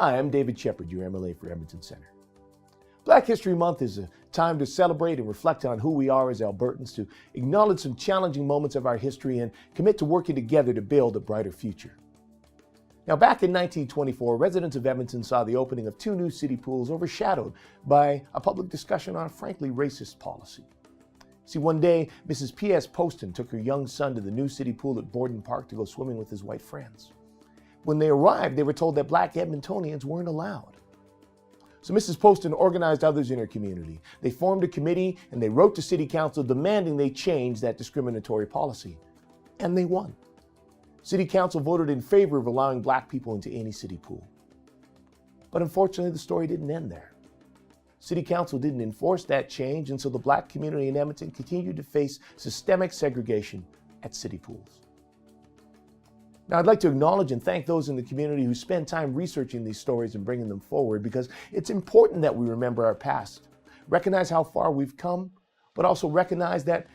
Hi, I'm David Shepard, your MLA for Edmonton Center. Black History Month is a time to celebrate and reflect on who we are as Albertans, to acknowledge some challenging moments of our history and commit to working together to build a brighter future. Now, back in 1924, residents of Edmonton saw the opening of 2 new city pools overshadowed by a public discussion on a frankly racist policy. See, one day, Mrs. P.S. Poston took her young son to the new city pool at Borden Park to go swimming with his white friends. When they arrived, they were told that black Edmontonians weren't allowed. So Mrs. Poston organized others in her community. They formed a committee and they wrote to City Council demanding they change that discriminatory policy. And they won. City Council voted in favor of allowing black people into any city pool. But unfortunately, the story didn't end there. City Council didn't enforce that change, and so the black community in Edmonton continued to face systemic segregation at city pools. Now, I'd like to acknowledge and thank those in the community who spend time researching these stories and bringing them forward, because it's important that we remember our past, recognize how far we've come, but also recognize that,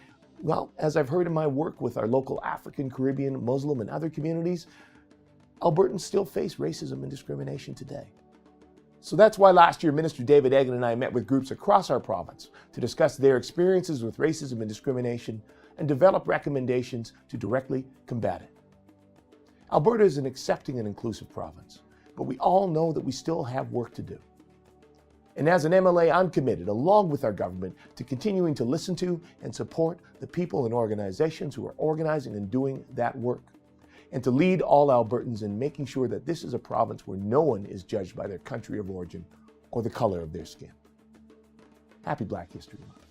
well, as I've heard in my work with our local African, Caribbean, Muslim, and other communities, Albertans still face racism and discrimination today. So that's why last year, Minister David Eggen and I met with groups across our province to discuss their experiences with racism and discrimination and develop recommendations to directly combat it. Alberta is an accepting and inclusive province, but we all know that we still have work to do. And as an MLA, I'm committed, along with our government, to continuing to listen to and support the people and organizations who are organizing and doing that work, and to lead all Albertans in making sure that this is a province where no one is judged by their country of origin or the color of their skin. Happy Black History Month.